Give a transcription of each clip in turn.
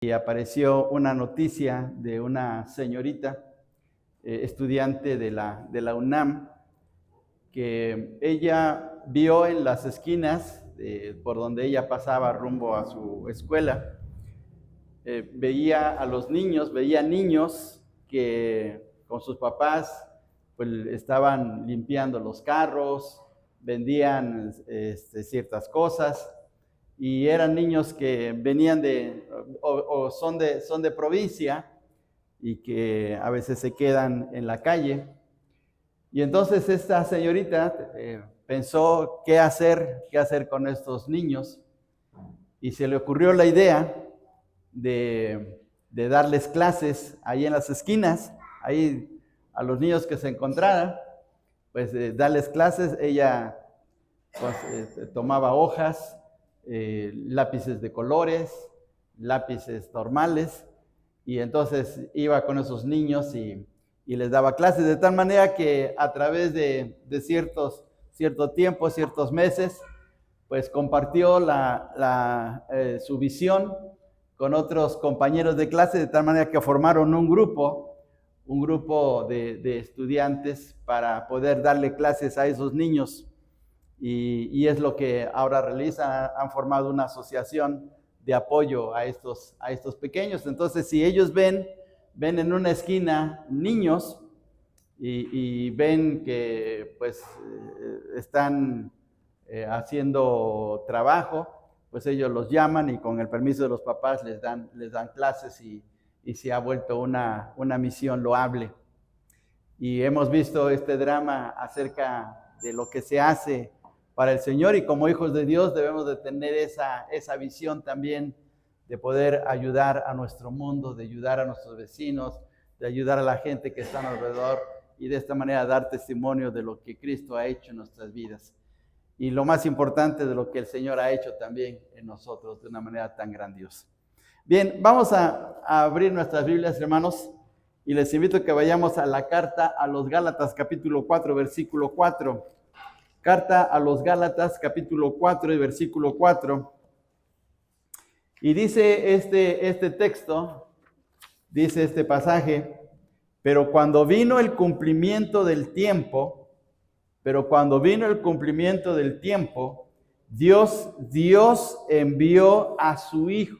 y apareció una noticia de una señorita estudiante de la UNAM, que ella vio en las esquinas por donde ella pasaba rumbo a su escuela, veía niños que con sus papás pues estaban limpiando los carros, vendían ciertas cosas, y eran niños que venían son de provincia y que a veces se quedan en la calle. Y entonces esta señorita pensó qué hacer con estos niños, y se le ocurrió la idea de darles clases ahí en las esquinas, ahí a los niños que se encontraran, pues darles clases. Ella pues, tomaba hojas, lápices de colores, lápices normales, y entonces iba con esos niños y les daba clases, de tal manera que a través de cierto tiempo, ciertos meses, pues compartió su visión con otros compañeros de clase, de tal manera que formaron un grupo de estudiantes para poder darle clases a esos niños. Y es lo que ahora realizan. Han formado una asociación de apoyo a estos pequeños. Entonces, si ellos ven en una esquina niños y ven que pues están haciendo trabajo, pues ellos los llaman y con el permiso de los papás les dan clases, y se ha vuelto una misión loable. Y hemos visto este drama acerca de lo que se hace para el Señor, y como hijos de Dios debemos de tener esa visión también de poder ayudar a nuestro mundo, de ayudar a nuestros vecinos, de ayudar a la gente que está alrededor, y de esta manera dar testimonio de lo que Cristo ha hecho en nuestras vidas. Y lo más importante, de lo que el Señor ha hecho también en nosotros de una manera tan grandiosa. Bien, vamos a abrir nuestras Biblias, hermanos, y les invito a que vayamos a la carta a los Gálatas, capítulo 4, versículo 4. Carta a los Gálatas, capítulo 4 y versículo 4. Y dice este texto, dice este pasaje: pero cuando vino el cumplimiento del tiempo, Dios envió a su Hijo.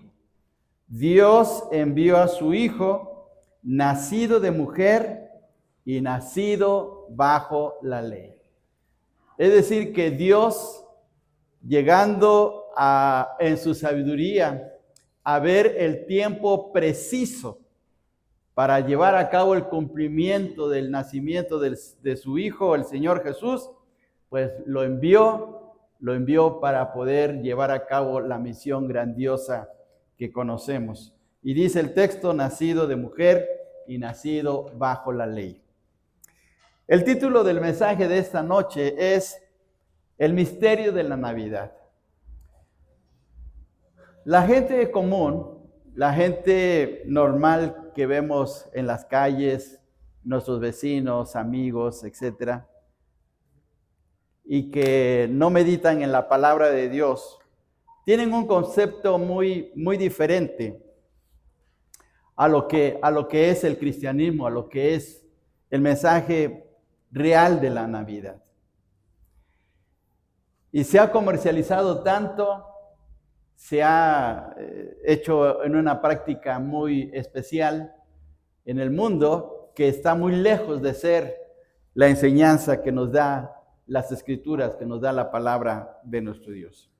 Dios envió a su Hijo, nacido de mujer y nacido bajo la ley. Es decir, que Dios, llegando en su sabiduría a ver el tiempo preciso para llevar a cabo el cumplimiento del nacimiento de su Hijo, el Señor Jesús, pues lo envió para poder llevar a cabo la misión grandiosa que conocemos. Y dice el texto: nacido de mujer y nacido bajo la ley. El título del mensaje de esta noche es El misterio de la Navidad. La gente común, la gente normal que vemos en las calles, nuestros vecinos, amigos, etcétera, y que no meditan en la palabra de Dios, tienen un concepto muy, muy diferente a lo que es el cristianismo, a lo que es el mensaje real de la Navidad. Y se ha comercializado tanto, se ha hecho en una práctica muy especial en el mundo, que está muy lejos de ser la enseñanza que nos da las Escrituras, que nos da la palabra de nuestro Dios.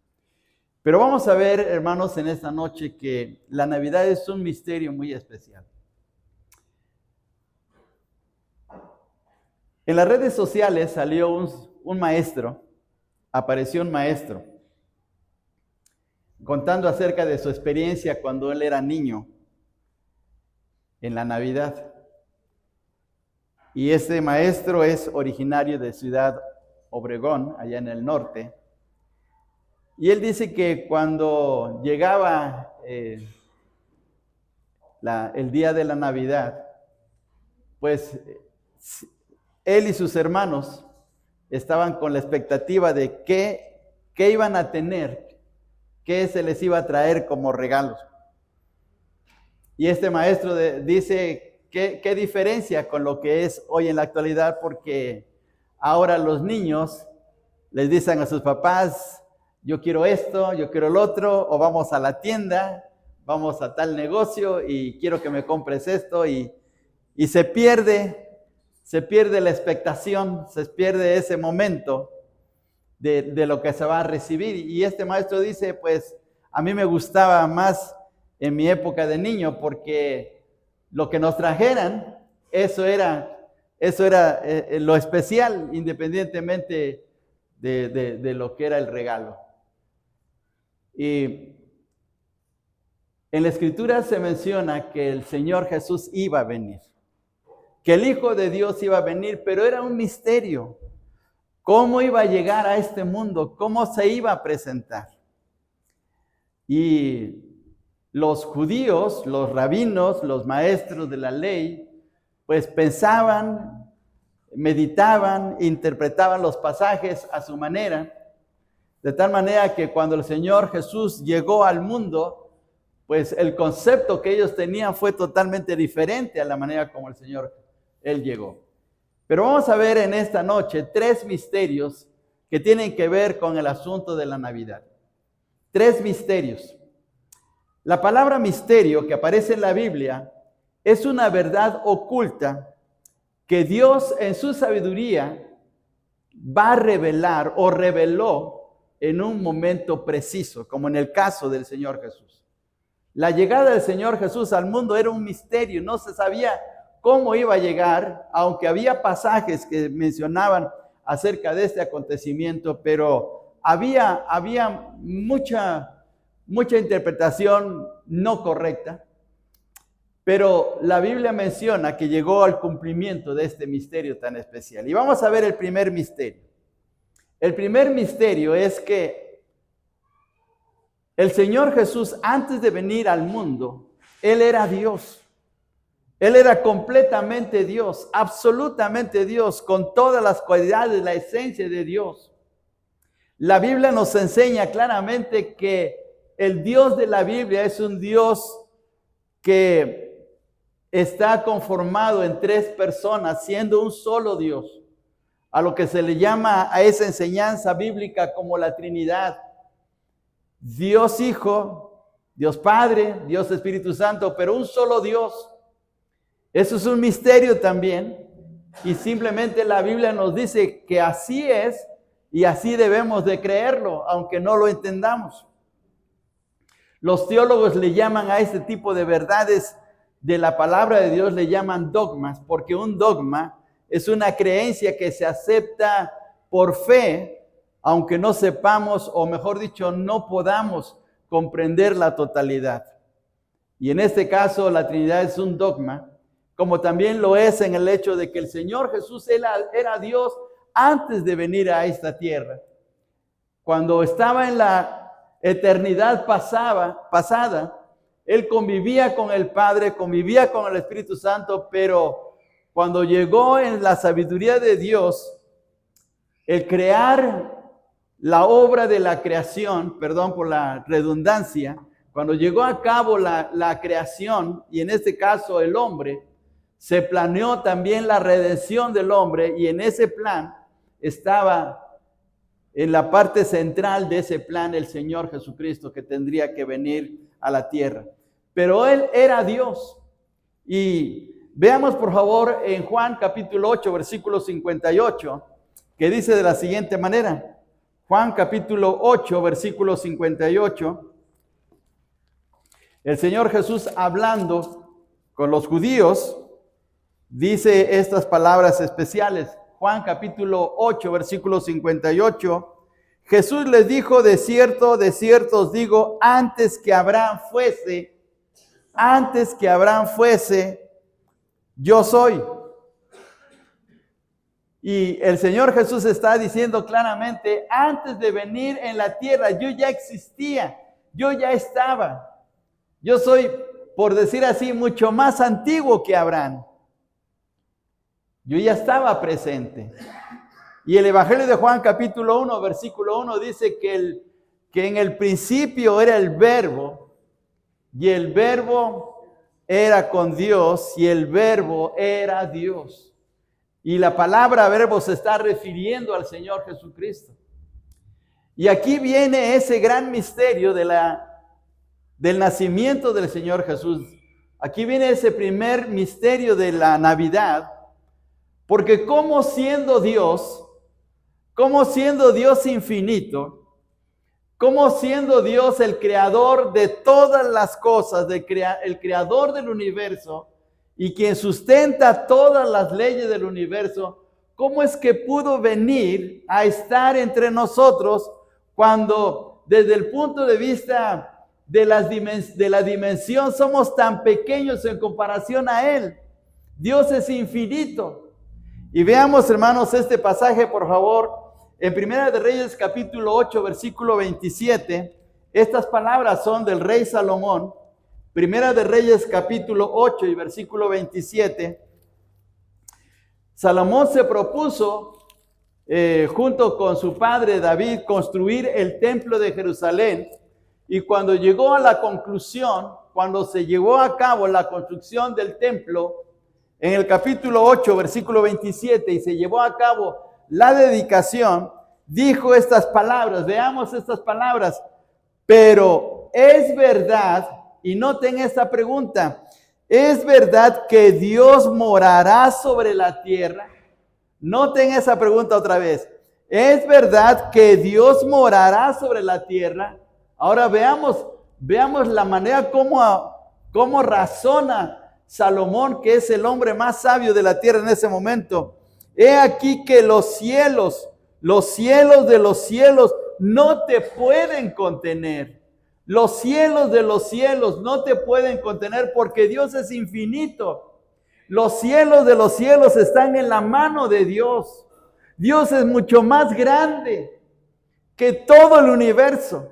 Pero vamos a ver, hermanos, en esta noche que la Navidad es un misterio muy especial. En las redes sociales salió apareció un maestro contando acerca de su experiencia cuando él era niño en la Navidad. Y este maestro es originario de Ciudad Obregón, allá en el norte. Y él dice que cuando llegaba el día de la Navidad, pues él y sus hermanos estaban con la expectativa de qué iban a tener, qué se les iba a traer como regalos. Y este maestro dice, ¿qué diferencia con lo que es hoy en la actualidad? Porque ahora los niños les dicen a sus papás, yo quiero esto, yo quiero el otro, o vamos a la tienda, vamos a tal negocio y quiero que me compres esto, y se pierde la expectación, se pierde ese momento de lo que se va a recibir. Y este maestro dice, pues a mí me gustaba más en mi época de niño, porque lo que nos trajeran, eso era lo especial, independientemente de lo que era el regalo. Y en la Escritura se menciona que el Señor Jesús iba a venir, que el Hijo de Dios iba a venir, pero era un misterio. ¿Cómo iba a llegar a este mundo? ¿Cómo se iba a presentar? Y los judíos, los rabinos, los maestros de la ley, pues pensaban, meditaban, interpretaban los pasajes a su manera, de tal manera que cuando el Señor Jesús llegó al mundo, pues el concepto que ellos tenían fue totalmente diferente a la manera como el Señor, Él llegó. Pero vamos a ver en esta noche 3 misterios que tienen que ver con el asunto de la Navidad. 3 misterios. La palabra misterio que aparece en la Biblia es una verdad oculta que Dios en su sabiduría va a revelar o reveló en un momento preciso, como en el caso del Señor Jesús. La llegada del Señor Jesús al mundo era un misterio, no se sabía cómo iba a llegar, aunque había pasajes que mencionaban acerca de este acontecimiento, pero había mucha interpretación no correcta. Pero la Biblia menciona que llegó al cumplimiento de este misterio tan especial. Y vamos a ver el primer misterio. El primer misterio es que el Señor Jesús, antes de venir al mundo, Él era Dios. Él era completamente Dios, absolutamente Dios, con todas las cualidades, la esencia de Dios. La Biblia nos enseña claramente que el Dios de la Biblia es un Dios que está conformado en 3 personas, siendo un solo Dios, a lo que se le llama a esa enseñanza bíblica como la Trinidad. Dios Hijo, Dios Padre, Dios Espíritu Santo, pero un solo Dios. Eso es un misterio también, y simplemente la Biblia nos dice que así es y así debemos de creerlo, aunque no lo entendamos. Los teólogos le llaman a este tipo de verdades de la palabra de Dios, le llaman dogmas, porque un dogma es una creencia que se acepta por fe, aunque no sepamos, o mejor dicho, no podamos comprender la totalidad. Y en este caso, la Trinidad es un dogma, como también lo es en el hecho de que el Señor Jesús era Dios antes de venir a esta tierra. Cuando estaba en la eternidad pasada, Él convivía con el Padre, convivía con el Espíritu Santo, pero cuando llegó en la sabiduría de Dios, el crear la obra de la creación, perdón por la redundancia, cuando llegó a cabo la creación, y en este caso el hombre, se planeó también la redención del hombre, y en ese plan estaba en la parte central de ese plan el Señor Jesucristo, que tendría que venir a la tierra. Pero Él era Dios. Y veamos por favor en Juan capítulo 8, versículo 58, que dice de la siguiente manera. Juan capítulo 8, versículo 58. El Señor Jesús, hablando con los judíos, dice estas palabras especiales. Juan capítulo 8, versículo 58. Jesús les dijo: de cierto os digo, antes que Abraham fuese, yo soy. Y el Señor Jesús está diciendo claramente, antes de venir en la tierra, yo ya existía, yo ya estaba. Yo soy, por decir así, mucho más antiguo que Abraham. Yo ya estaba presente. Y el Evangelio de Juan capítulo 1, versículo 1 dice que en el principio era el Verbo, y el Verbo era con Dios y el verbo era Dios. Y la palabra verbo se está refiriendo al Señor Jesucristo. Y aquí viene ese gran misterio del nacimiento del Señor Jesús. Aquí viene ese primer misterio de la Navidad, porque como siendo Dios infinito, como siendo Dios el creador de todas las cosas, el creador del universo y quien sustenta todas las leyes del universo, ¿cómo es que pudo venir a estar entre nosotros cuando desde el punto de vista de la dimensión somos tan pequeños en comparación a Él? Dios es infinito. Y veamos, hermanos, este pasaje, por favor. En Primera de Reyes, capítulo 8, versículo 27, estas palabras son del rey Salomón. Primera de Reyes, capítulo 8 y versículo 27. Salomón se propuso, junto con su padre David, construir el templo de Jerusalén. Y cuando llegó a la conclusión, cuando se llevó a cabo la construcción del templo, en el capítulo 8, versículo 27, y se llevó a cabo la dedicación, dijo estas palabras. Veamos estas palabras. Pero es verdad, y noten esta pregunta, ¿es verdad que Dios morará sobre la tierra? Noten esa pregunta otra vez. ¿Es verdad que Dios morará sobre la tierra? Ahora veamos la manera como razona Salomón, que es el hombre más sabio de la tierra en ese momento. He aquí que los cielos de los cielos no te pueden contener. Los cielos de los cielos no te pueden contener porque Dios es infinito. Los cielos de los cielos están en la mano de Dios. Dios es mucho más grande que todo el universo.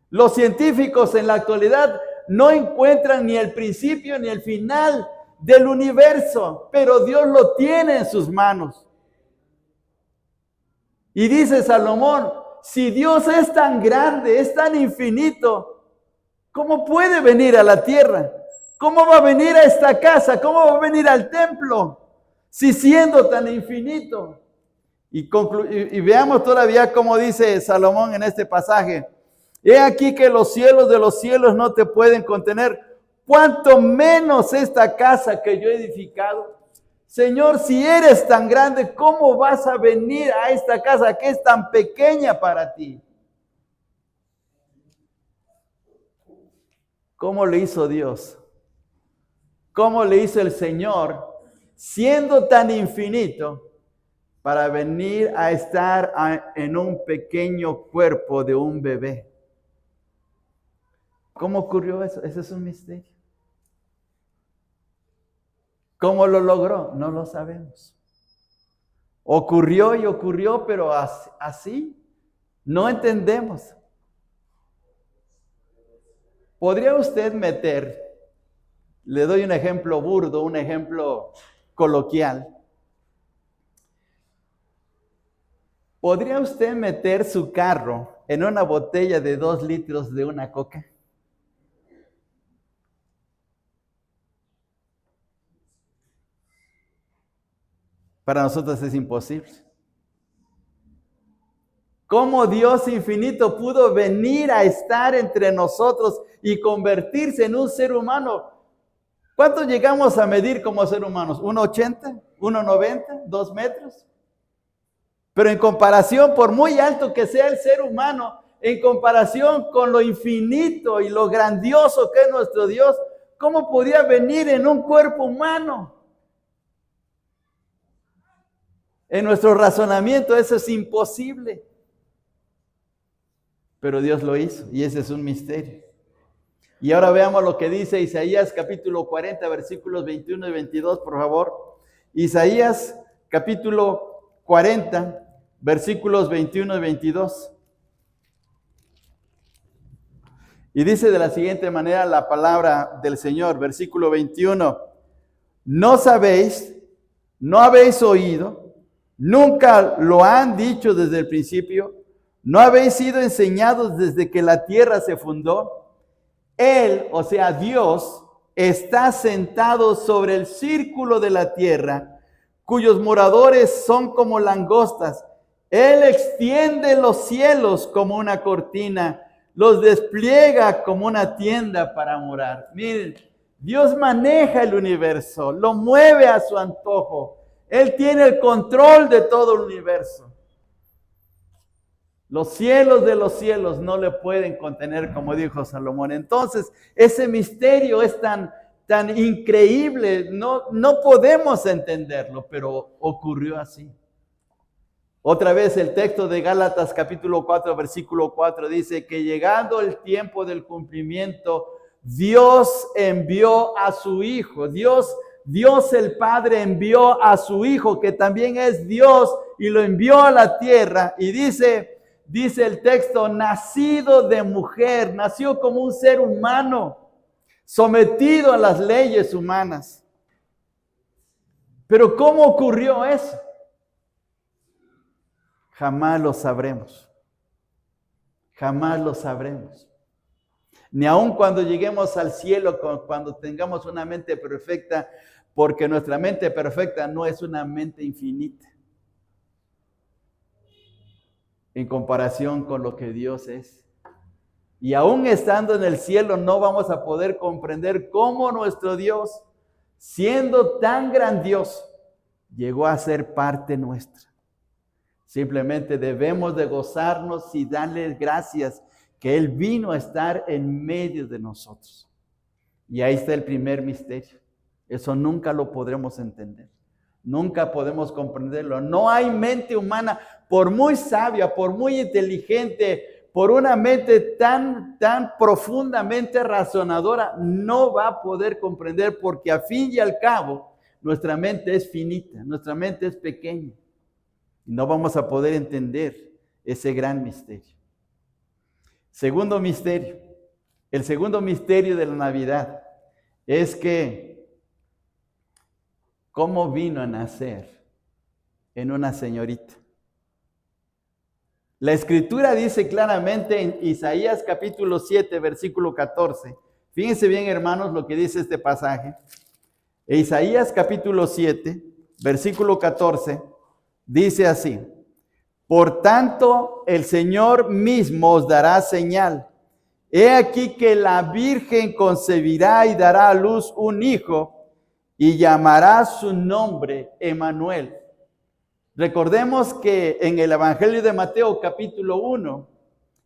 Los científicos en la actualidad no encuentran ni el principio ni el final del universo, pero Dios lo tiene en sus manos. Y dice Salomón, si Dios es tan grande, es tan infinito, ¿cómo puede venir a la tierra? ¿Cómo va a venir a esta casa? ¿Cómo va a venir al templo? Si siendo tan infinito. Y veamos todavía cómo dice Salomón en este pasaje. He aquí que los cielos de los cielos no te pueden contener, cuanto menos esta casa que yo he edificado. Señor, si eres tan grande, ¿cómo vas a venir a esta casa que es tan pequeña para ti? ¿Cómo le hizo Dios? ¿Cómo le hizo el Señor, siendo tan infinito, para venir a estar en un pequeño cuerpo de un bebé? ¿Cómo ocurrió eso? Ese es un misterio. ¿Cómo lo logró? No lo sabemos. Ocurrió y ocurrió, pero así no entendemos. ¿Podría usted le doy un ejemplo burdo, un ejemplo coloquial? ¿Podría usted meter su carro en una botella de 2 litros de una coca? Para nosotros es imposible. ¿Cómo Dios infinito pudo venir a estar entre nosotros y convertirse en un ser humano? ¿Cuánto llegamos a medir como ser humanos? ¿1,80? ¿1,90? ¿2 metros? Pero en comparación, por muy alto que sea el ser humano, en comparación con lo infinito y lo grandioso que es nuestro Dios, ¿cómo podía venir en un cuerpo humano? En nuestro razonamiento eso es imposible. Pero Dios lo hizo y ese es un misterio. Y ahora veamos lo que dice Isaías capítulo 40, versículos 21 y 22, por favor. Isaías capítulo 40, versículos 21 y 22. Y dice de la siguiente manera la palabra del Señor, versículo 21. ¿No sabéis, no habéis oído, nunca lo han dicho desde el principio? ¿No habéis sido enseñados desde que la tierra se fundó? Él, o sea, Dios, está sentado sobre el círculo de la tierra, cuyos moradores son como langostas. Él extiende los cielos como una cortina, los despliega como una tienda para morar. Miren, Dios maneja el universo, lo mueve a su antojo. Él tiene el control de todo el universo. Los cielos de los cielos no le pueden contener, como dijo Salomón. Entonces, ese misterio es tan increíble, no podemos entenderlo, pero ocurrió así. Otra vez el texto de Gálatas capítulo 4, versículo 4 dice que llegando el tiempo del cumplimiento, Dios envió a su Hijo. Dios el Padre envió a su Hijo, que también es Dios, y lo envió a la tierra. Y dice el texto, nacido de mujer, nació como un ser humano, sometido a las leyes humanas. Pero ¿cómo ocurrió eso? Jamás lo sabremos. Jamás lo sabremos. Ni aun cuando lleguemos al cielo, cuando tengamos una mente perfecta, porque nuestra mente perfecta no es una mente infinita en comparación con lo que Dios es. Y aún estando en el cielo no vamos a poder comprender cómo nuestro Dios, siendo tan grandioso, llegó a ser parte nuestra. Simplemente debemos de gozarnos y darle gracias que Él vino a estar en medio de nosotros. Y ahí está el primer misterio. Eso nunca lo podremos entender. Nunca podemos comprenderlo. No hay mente humana, por muy sabia, por muy inteligente, por una mente tan profundamente razonadora, no va a poder comprender, porque a fin y al cabo, nuestra mente es finita, nuestra mente es pequeña. Y no vamos a poder entender ese gran misterio. Segundo misterio. El segundo misterio de la Navidad es que cómo vino a nacer en una señorita. La Escritura dice claramente en Isaías capítulo 7, versículo 14. Fíjense bien, hermanos, lo que dice este pasaje. Isaías capítulo 7, versículo 14. Dice así: por tanto, el Señor mismo os dará señal. He aquí que la Virgen concebirá y dará a luz un hijo, y llamará su nombre Emmanuel. Recordemos que en el Evangelio de Mateo capítulo 1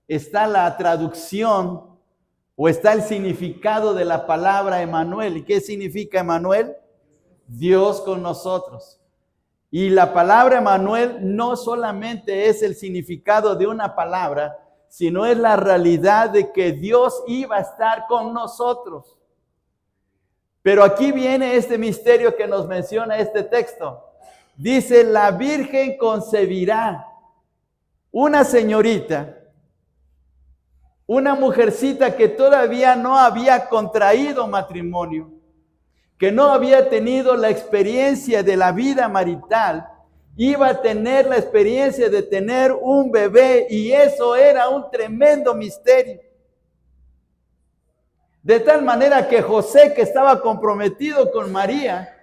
está la traducción o está el significado de la palabra Emmanuel. ¿Y qué significa Emmanuel? Dios con nosotros. Y la palabra Emmanuel no solamente es el significado de una palabra, sino es la realidad de que Dios iba a estar con nosotros. Pero aquí viene este misterio que nos menciona este texto. Dice, la Virgen concebirá. Una señorita, una mujercita que todavía no había contraído matrimonio, que no había tenido la experiencia de la vida marital, iba a tener la experiencia de tener un bebé, y eso era un tremendo misterio. De tal manera que José, que estaba comprometido con María,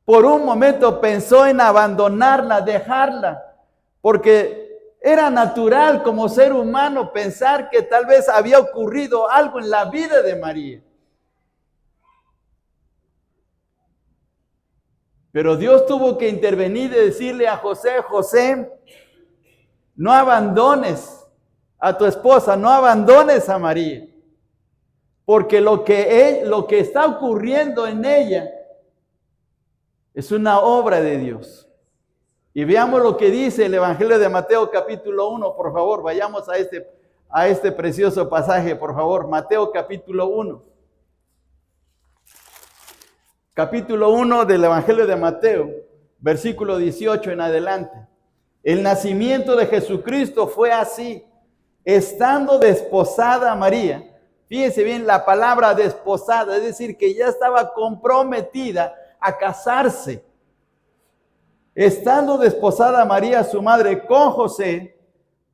por un momento pensó en abandonarla, dejarla, porque era natural como ser humano pensar que tal vez había ocurrido algo en la vida de María. Pero Dios tuvo que intervenir y decirle a José, José, no abandones a tu esposa, no abandones a María, porque lo que está ocurriendo en ella es una obra de Dios. Y veamos lo que dice el Evangelio de Mateo capítulo 1, por favor, vayamos a este precioso pasaje, por favor, Mateo capítulo 1. Capítulo 1 del Evangelio de Mateo, versículo 18 en adelante. El nacimiento de Jesucristo fue así: estando desposada María. Fíjense bien la palabra desposada, es decir, que ya estaba comprometida a casarse. Estando desposada María, su madre, con José,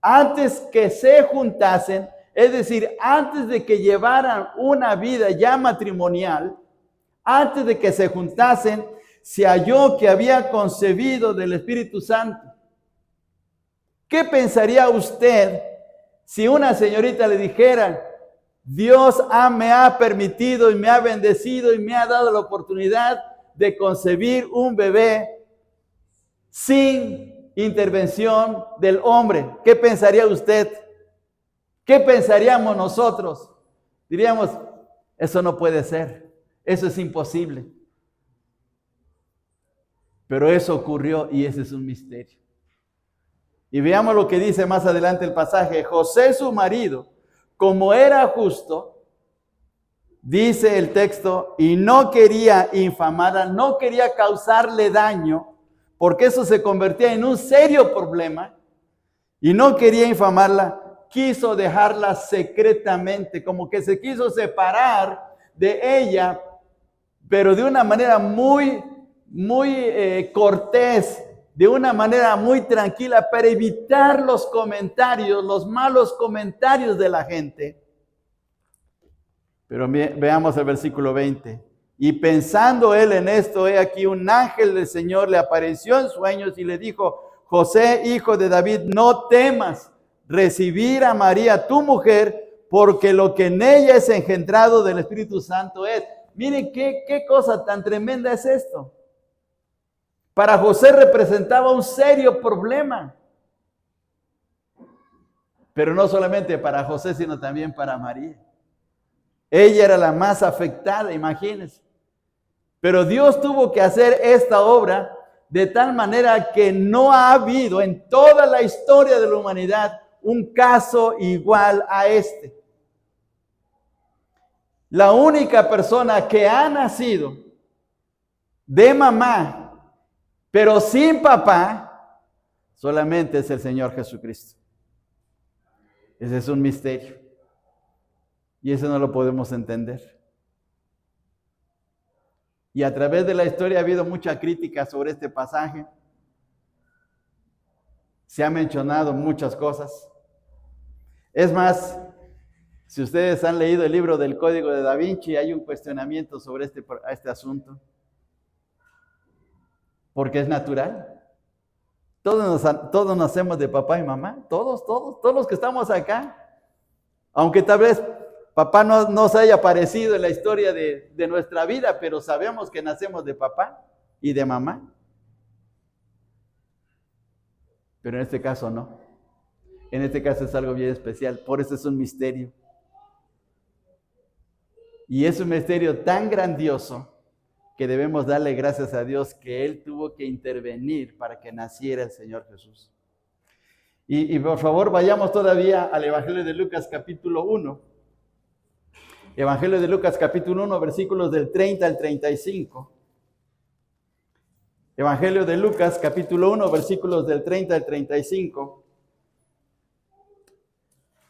antes que se juntasen, es decir, antes de que llevaran una vida ya matrimonial, Antes de que se juntasen, se halló que había concebido del Espíritu Santo. ¿Qué pensaría usted si una señorita le dijera, Dios me ha permitido y me ha bendecido y me ha dado la oportunidad de concebir un bebé sin intervención del hombre? ¿Qué pensaría usted? ¿Qué pensaríamos nosotros? Diríamos, eso no puede ser, eso es imposible. Pero eso ocurrió y ese es un misterio. Y veamos lo que dice más adelante el pasaje. José, su marido, como era justo, dice el texto, y no quería infamarla, no quería causarle daño, porque eso se convertía en un serio problema, y no quería infamarla, quiso dejarla secretamente, como que se quiso separar de ella, pero de una manera muy cortés, de una manera muy tranquila, para evitar los comentarios, los malos comentarios de la gente. Pero veamos el versículo 20. Y pensando él en esto, he aquí un ángel del Señor le apareció en sueños y le dijo, José, hijo de David, no temas recibir a María, tu mujer, porque lo que en ella es engendrado del Espíritu Santo es. Miren qué cosa tan tremenda es esto. Para José representaba un serio problema. Pero no solamente para José, sino también para María. Ella era la más afectada, imagínense. Pero Dios tuvo que hacer esta obra de tal manera que no ha habido en toda la historia de la humanidad un caso igual a este. La única persona que ha nacido de mamá, pero sin papá, solamente es el Señor Jesucristo. Ese es un misterio. Y eso no lo podemos entender. Y a través de la historia ha habido mucha crítica sobre este pasaje. Se ha mencionado muchas cosas. Es más, si ustedes han leído el libro del Código de Da Vinci, hay un cuestionamiento sobre este asunto. Porque es natural. Todos nacemos de papá y mamá. Todos los que estamos acá. Aunque tal vez papá no se haya aparecido en la historia de nuestra vida, pero sabemos que nacemos de papá y de mamá. Pero en este caso no. En este caso es algo bien especial, por eso es un misterio. Y es un misterio tan grandioso que debemos darle gracias a Dios que Él tuvo que intervenir para que naciera el Señor Jesús. Y por favor vayamos todavía al Evangelio de Lucas capítulo 1. Evangelio de Lucas capítulo 1, versículos del 30 al 35. Evangelio de Lucas capítulo 1, versículos del 30 al 35.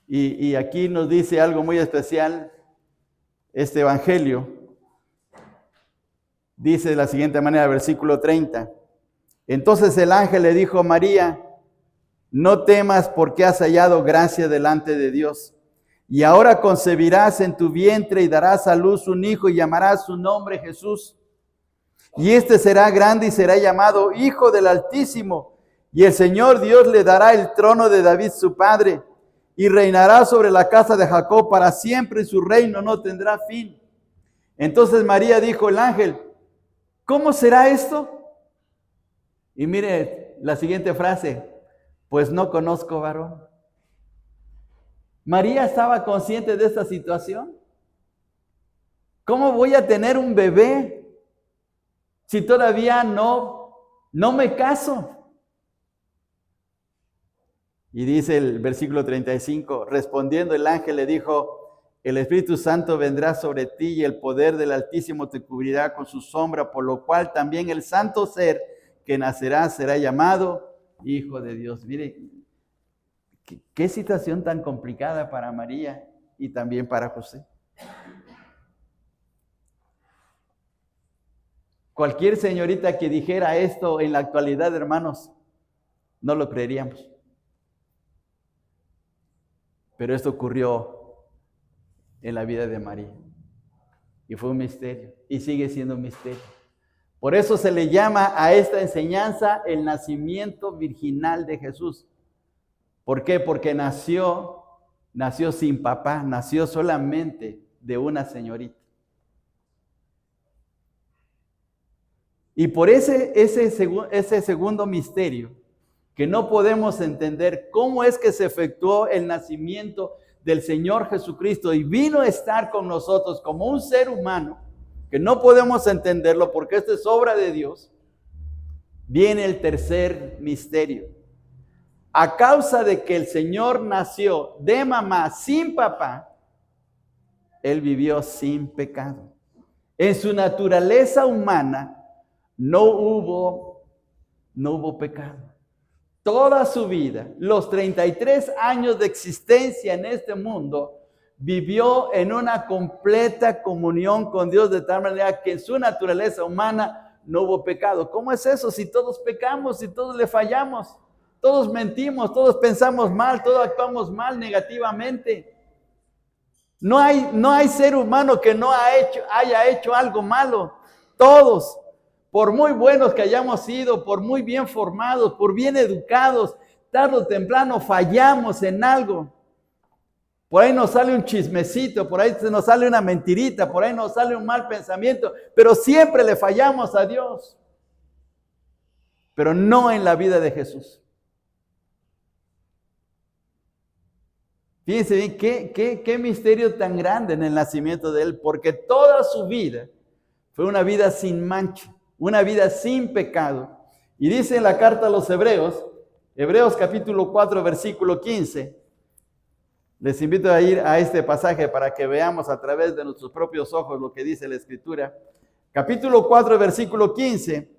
Y aquí nos dice algo muy especial este evangelio. Dice de la siguiente manera, versículo 30. Entonces el ángel le dijo a María, no temas porque has hallado gracia delante de Dios. Y ahora concebirás en tu vientre y darás a luz un hijo y llamarás su nombre Jesús. Y este será grande y será llamado Hijo del Altísimo. Y el Señor Dios le dará el trono de David su padre. Y reinará sobre la casa de Jacob para siempre y su reino no tendrá fin. Entonces María dijo al ángel, ¿cómo será esto? Y mire la siguiente frase, pues no conozco varón. María estaba consciente de esta situación. ¿Cómo voy a tener un bebé si todavía no me caso? Y dice el versículo 35, respondiendo el ángel le dijo, el Espíritu Santo vendrá sobre ti y el poder del Altísimo te cubrirá con su sombra, por lo cual también el santo ser que nacerá será llamado Hijo de Dios. Mire, qué situación tan complicada para María y también para José. Cualquier señorita que dijera esto en la actualidad, hermanos, no lo creeríamos. Pero esto ocurrió en la vida de María. Y fue un misterio, y sigue siendo un misterio. Por eso se le llama a esta enseñanza el nacimiento virginal de Jesús. ¿Por qué? Porque nació sin papá, nació solamente de una señorita. Y por ese segundo misterio, que no podemos entender cómo es que se efectuó el nacimiento del Señor Jesucristo y vino a estar con nosotros como un ser humano, que no podemos entenderlo porque esto es obra de Dios, viene el tercer misterio. A causa de que el Señor nació de mamá sin papá, Él vivió sin pecado. En su naturaleza humana no hubo pecado. Toda su vida, los 33 años de existencia en este mundo, vivió en una completa comunión con Dios, de tal manera que en su naturaleza humana no hubo pecado. ¿Cómo es eso? Si todos pecamos, si todos le fallamos, todos mentimos, todos pensamos mal, todos actuamos mal negativamente. No hay ser humano que no haya hecho algo malo. Todos, por muy buenos que hayamos sido, por muy bien formados, por bien educados, tarde o temprano fallamos en algo. Por ahí nos sale un chismecito, por ahí nos sale una mentirita, por ahí nos sale un mal pensamiento, pero siempre le fallamos a Dios. Pero no en la vida de Jesús. Fíjense bien, qué misterio tan grande en el nacimiento de Él, porque toda su vida fue una vida sin mancha, una vida sin pecado. Y dice en la carta a los Hebreos, Hebreos capítulo 4, versículo 15, les invito a ir a este pasaje para que veamos a través de nuestros propios ojos lo que dice la Escritura. Capítulo 4, versículo 15,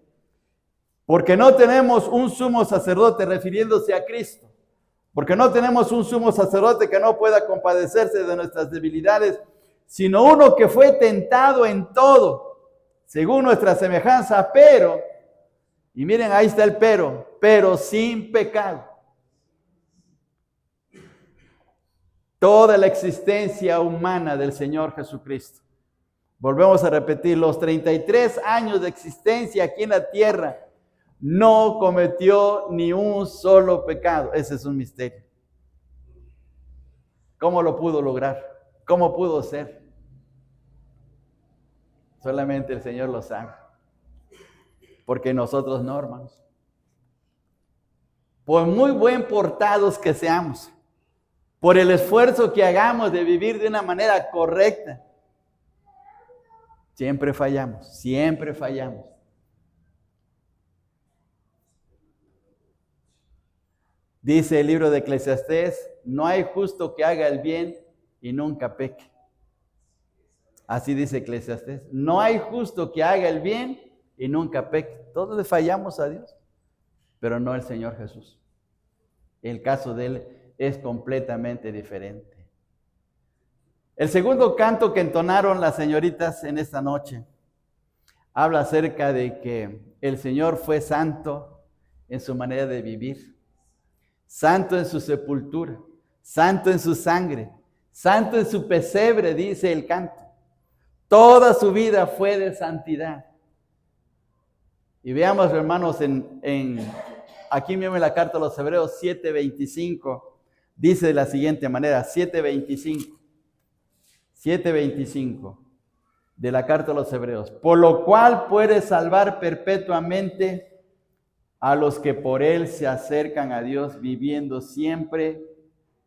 porque no tenemos un sumo sacerdote, refiriéndose a Cristo, porque no tenemos un sumo sacerdote que no pueda compadecerse de nuestras debilidades, sino uno que fue tentado en todo, según nuestra semejanza, pero, y miren, ahí está el pero sin pecado. Toda la existencia humana del Señor Jesucristo. Volvemos a repetir, los 33 años de existencia aquí en la tierra, no cometió ni un solo pecado. Ese es un misterio. ¿Cómo lo pudo lograr? ¿Cómo pudo ser? Solamente el Señor lo sabe. Porque nosotros no, hermanos. Por muy buen portados que seamos, por el esfuerzo que hagamos de vivir de una manera correcta, siempre fallamos, siempre fallamos. Dice el libro de Eclesiastés, no hay justo que haga el bien y nunca peque. Así dice Eclesiastés, no hay justo que haga el bien y nunca peque. Todos le fallamos a Dios, pero no el Señor Jesús. El caso de Él es completamente diferente. El segundo canto que entonaron las señoritas en esta noche habla acerca de que el Señor fue santo en su manera de vivir, santo en su sepultura, santo en su sangre, santo en su pesebre, dice el canto. Toda su vida fue de santidad. Y veamos, hermanos, aquí mismo en la carta a los Hebreos 7:25, dice de la siguiente manera, 7:25 de la carta a los Hebreos, por lo cual puede salvar perpetuamente a los que por Él se acercan a Dios, viviendo siempre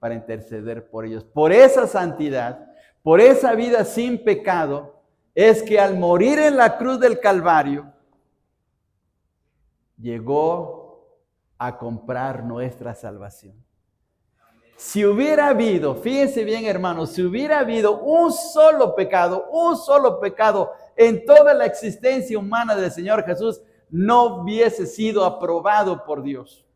para interceder por ellos. Por esa santidad, por esa vida sin pecado, es que al morir en la cruz del Calvario, llegó a comprar nuestra salvación. Si hubiera habido, fíjense bien, hermanos, si hubiera habido un solo pecado en toda la existencia humana del Señor Jesús, no hubiese sido aprobado por Dios.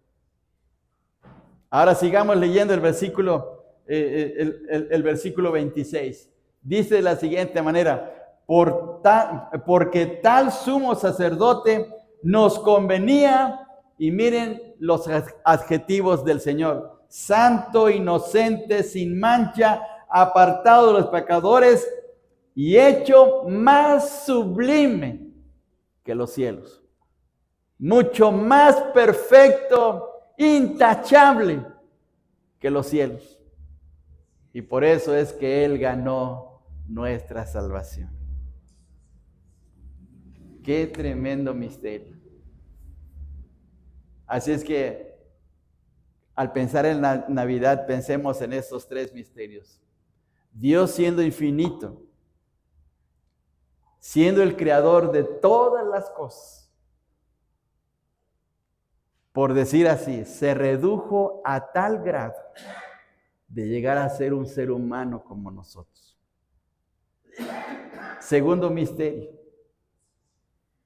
Ahora sigamos leyendo el versículo 26. Dice de la siguiente manera, porque tal sumo sacerdote nos convenía, y miren los adjetivos del Señor: santo, inocente, sin mancha, apartado de los pecadores, y hecho más sublime que los cielos, mucho más perfecto, intachable que los cielos. Y por eso es que Él ganó nuestra salvación. Qué tremendo misterio. Así es que al pensar en la Navidad, pensemos en estos tres misterios. Dios siendo infinito, siendo el creador de todas las cosas, por decir así, se redujo a tal grado de llegar a ser un ser humano como nosotros. Segundo misterio,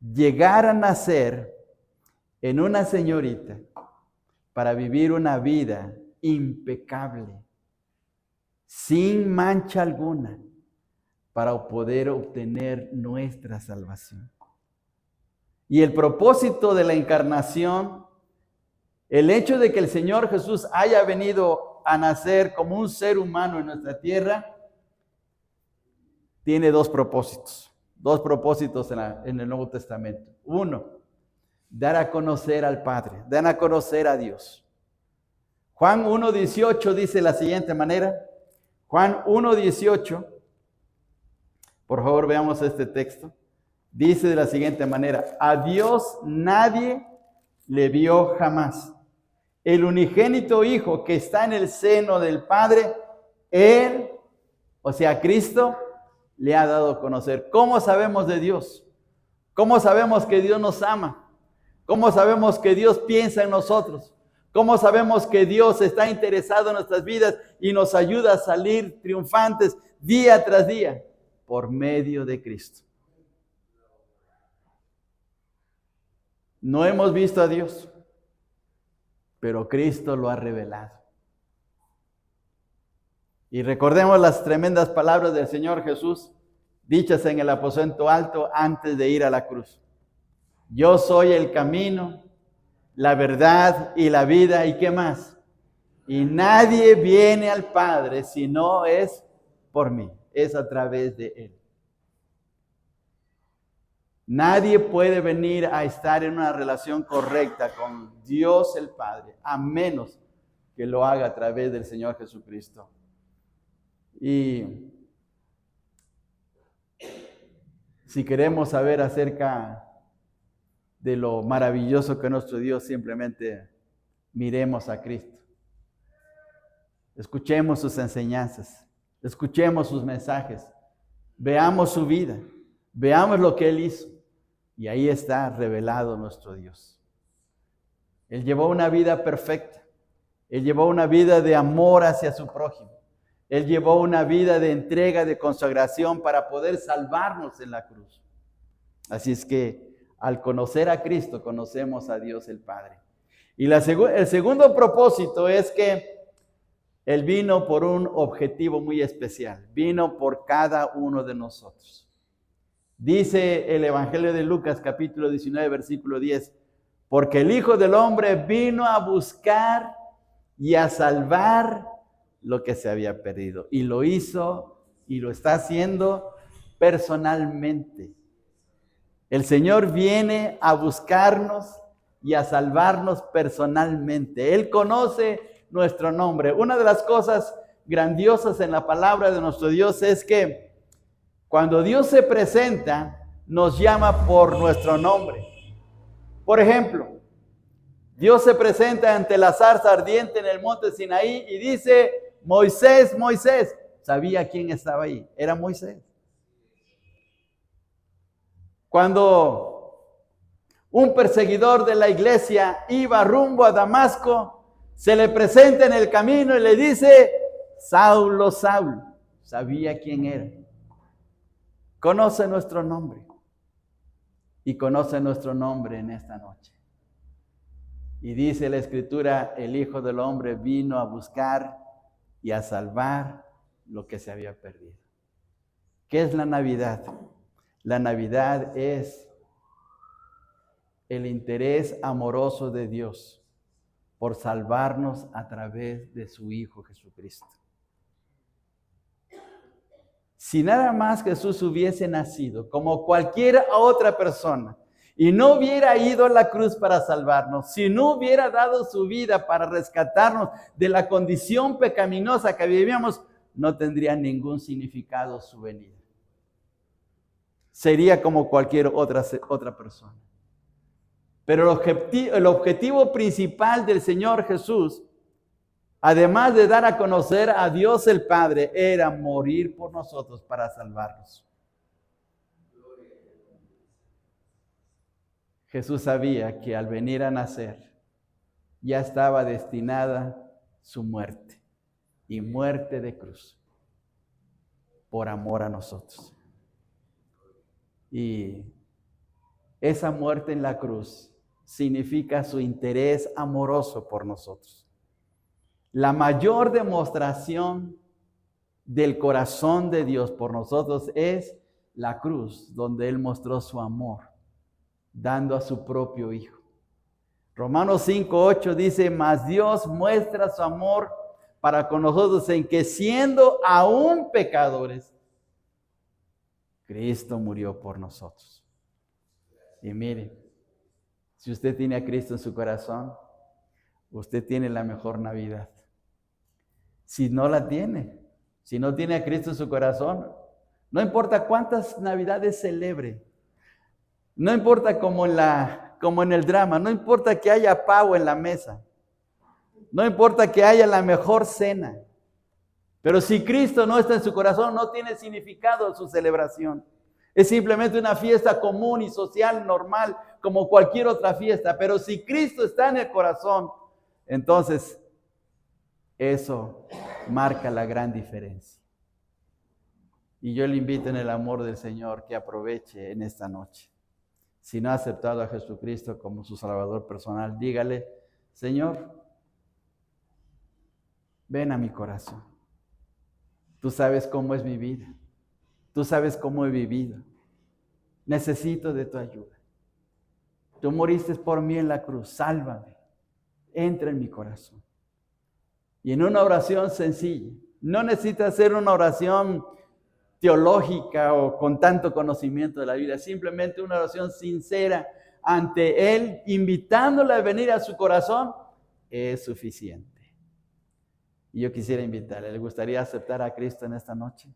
llegar a nacer en una señorita para vivir una vida impecable, sin mancha alguna, para poder obtener nuestra salvación. Y el propósito de la encarnación, el hecho de que el Señor Jesús haya venido a nacer como un ser humano en nuestra tierra, tiene dos propósitos en el Nuevo Testamento. Uno, dar a conocer al Padre, dar a conocer a Dios. Juan 1:18 dice de la siguiente manera, Juan 1:18, por favor veamos este texto, dice de la siguiente manera, a Dios nadie le vio jamás. El unigénito Hijo que está en el seno del Padre, Él, o sea, Cristo, le ha dado a conocer. ¿Cómo sabemos de Dios? ¿Cómo sabemos que Dios nos ama? ¿Cómo sabemos que Dios piensa en nosotros? ¿Cómo sabemos que Dios está interesado en nuestras vidas y nos ayuda a salir triunfantes día tras día? Por medio de Cristo. No hemos visto a Dios, pero Cristo lo ha revelado. Y recordemos las tremendas palabras del Señor Jesús, dichas en el aposento alto antes de ir a la cruz. Yo soy el camino, la verdad y la vida, ¿y qué más? Y nadie viene al Padre si no es por mí, es a través de Él. Nadie puede venir a estar en una relación correcta con Dios el Padre, a menos que lo haga a través del Señor Jesucristo. Y si queremos saber acerca de lo maravilloso que es nuestro Dios, simplemente miremos a Cristo. Escuchemos sus enseñanzas, escuchemos sus mensajes, veamos su vida, veamos lo que Él hizo. Y ahí está revelado nuestro Dios. Él llevó una vida perfecta. Él llevó una vida de amor hacia su prójimo. Él llevó una vida de entrega, de consagración para poder salvarnos en la cruz. Así es que al conocer a Cristo, conocemos a Dios el Padre. Y el segundo propósito es que Él vino por un objetivo muy especial. Vino por cada uno de nosotros. Dice el Evangelio de Lucas, capítulo 19, versículo 10, porque el Hijo del Hombre vino a buscar y a salvar lo que se había perdido. Y lo hizo y lo está haciendo personalmente. El Señor viene a buscarnos y a salvarnos personalmente. Él conoce nuestro nombre. Una de las cosas grandiosas en la palabra de nuestro Dios es que cuando Dios se presenta, nos llama por nuestro nombre. Por ejemplo, Dios se presenta ante la zarza ardiente en el monte Sinaí y dice, Moisés, Moisés. ¿Sabía quién estaba ahí? Era Moisés. Cuando un perseguidor de la iglesia iba rumbo a Damasco, se le presenta en el camino y le dice, Saulo, Saulo. ¿Sabía quién era? Conoce nuestro nombre y conoce nuestro nombre en esta noche. Y dice la Escritura, el Hijo del Hombre vino a buscar y a salvar lo que se había perdido. ¿Qué es la Navidad? La Navidad es el interés amoroso de Dios por salvarnos a través de su Hijo Jesucristo. Si nada más Jesús hubiese nacido como cualquier otra persona y no hubiera ido a la cruz para salvarnos, si no hubiera dado su vida para rescatarnos de la condición pecaminosa que vivíamos, no tendría ningún significado su venida. Sería como cualquier otra persona. Pero el objetivo principal del Señor Jesús, además de dar a conocer a Dios el Padre, era morir por nosotros para salvarnos. Jesús sabía que al venir a nacer ya estaba destinada su muerte, y muerte de cruz, por amor a nosotros. Y esa muerte en la cruz significa su interés amoroso por nosotros. La mayor demostración del corazón de Dios por nosotros es la cruz, donde Él mostró su amor, dando a su propio Hijo. Romanos 5:8 dice, mas Dios muestra su amor para con nosotros en que siendo aún pecadores, Cristo murió por nosotros. Y miren, si usted tiene a Cristo en su corazón, usted tiene la mejor Navidad. Si no la tiene, si no tiene a Cristo en su corazón, no importa cuántas Navidades celebre, no importa como en el drama, no importa que haya pavo en la mesa, no importa que haya la mejor cena, pero si Cristo no está en su corazón, no tiene significado su celebración. Es simplemente una fiesta común y social, normal, como cualquier otra fiesta. Pero si Cristo está en el corazón, entonces eso marca la gran diferencia. Y yo le invito en el amor del Señor que aproveche en esta noche. Si no ha aceptado a Jesucristo como su Salvador personal, dígale, Señor, ven a mi corazón. Tú sabes cómo es mi vida. Tú sabes cómo he vivido. Necesito de tu ayuda. Tú moriste por mí en la cruz. Sálvame. Entra en mi corazón. Y en una oración sencilla. No necesita hacer una oración teológica o con tanto conocimiento de la vida. Simplemente una oración sincera ante Él, invitándole a venir a su corazón, es suficiente. Y yo quisiera invitarle. ¿Le gustaría aceptar a Cristo en esta noche?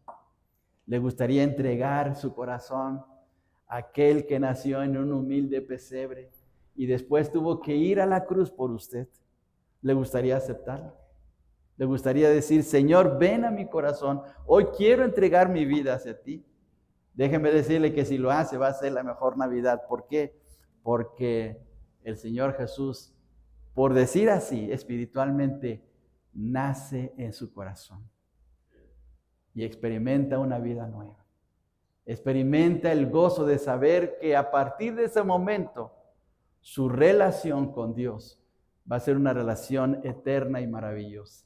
¿Le gustaría entregar su corazón a aquel que nació en un humilde pesebre y después tuvo que ir a la cruz por usted? ¿Le gustaría aceptarlo? ¿Le gustaría decir, Señor, ven a mi corazón, hoy quiero entregar mi vida hacia ti? Déjeme decirle que si lo hace va a ser la mejor Navidad. ¿Por qué? Porque el Señor Jesús, por decir así, espiritualmente, nace en su corazón y experimenta una vida nueva. Experimenta el gozo de saber que a partir de ese momento su relación con Dios va a ser una relación eterna y maravillosa.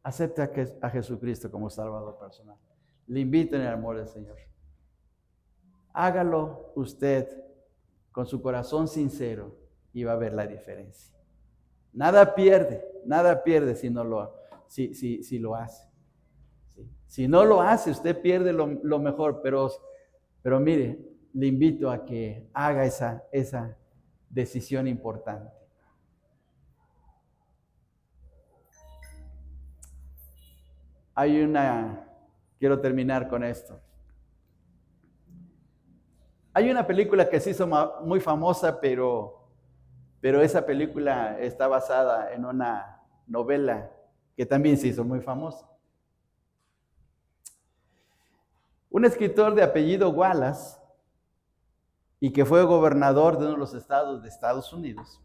Acepta a Jesucristo como Salvador personal. Le invito en el amor del Señor. Hágalo usted con su corazón sincero y va a ver la diferencia. Nada pierde si lo hace. Si no lo hace, usted pierde lo mejor, pero mire, le invito a que haga esa decisión importante. Quiero terminar con esto. Hay una película que se hizo muy famosa, pero esa película está basada en una novela que también se hizo muy famosa. Un escritor de apellido Wallace, y que fue gobernador de uno de los estados de Estados Unidos,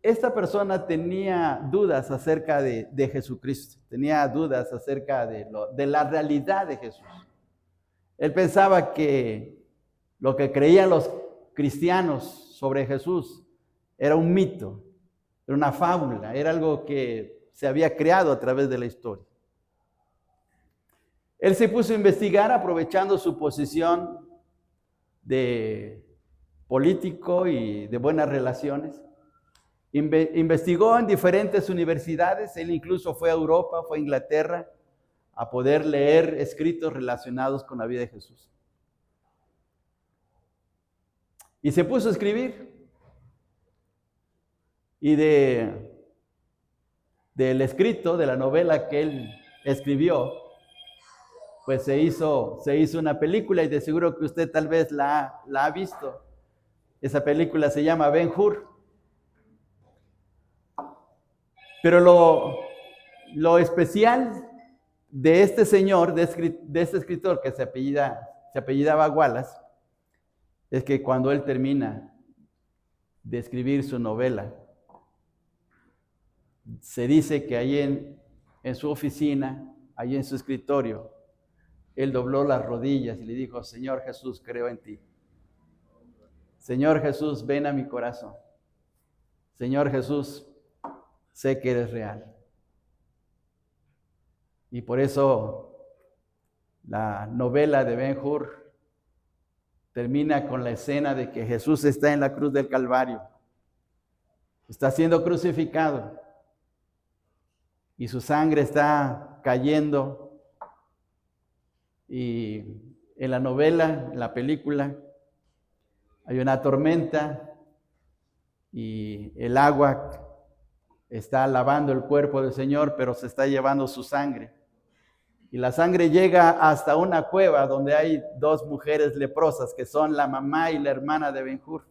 esta persona tenía dudas acerca de Jesucristo, tenía dudas acerca de la realidad de Jesús. Él pensaba que lo que creían los cristianos sobre Jesús era un mito, era una fábula, era algo que se había creado a través de la historia. Él se puso a investigar aprovechando su posición de político y de buenas relaciones. Investigó en diferentes universidades, él incluso fue a Europa, fue a Inglaterra, a poder leer escritos relacionados con la vida de Jesús. Y se puso a escribir. Y del escrito, de la novela que él escribió, pues se hizo una película, y de seguro que usted tal vez la ha visto. Esa película se llama Ben-Hur. Pero lo especial de este señor, de este escritor que se apellidaba Wallace, es que cuando él termina de escribir su novela, se dice que ahí en su oficina, ahí en su escritorio, él dobló las rodillas y le dijo: Señor Jesús, creo en ti. Señor Jesús, ven a mi corazón. Señor Jesús, sé que eres real. Y por eso la novela de Ben-Hur termina con la escena de que Jesús está en la cruz del Calvario. Está siendo crucificado y su sangre está cayendo. Y en la novela, en la película, hay una tormenta y el agua está lavando el cuerpo del Señor, pero se está llevando su sangre. Y la sangre llega hasta una cueva donde hay dos mujeres leprosas, que son la mamá y la hermana de Ben-Hur.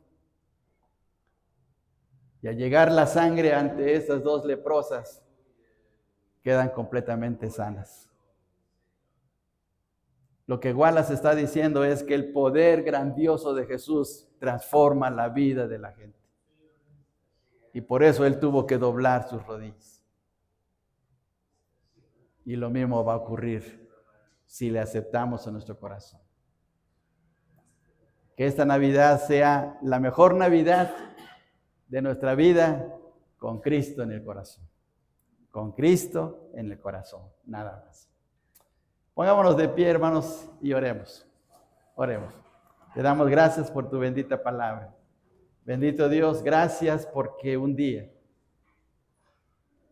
Y al llegar la sangre ante estas dos leprosas, quedan completamente sanas. Lo que Wallace está diciendo es que el poder grandioso de Jesús transforma la vida de la gente. Y por eso él tuvo que doblar sus rodillas. Y lo mismo va a ocurrir si le aceptamos en nuestro corazón. Que esta Navidad sea la mejor Navidad de nuestra vida con Cristo en el corazón. Con Cristo en el corazón, nada más. Pongámonos de pie, hermanos, y oremos. Oremos. Te damos gracias por tu bendita palabra. Bendito Dios, gracias porque un día,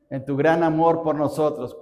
en tu gran amor por nosotros,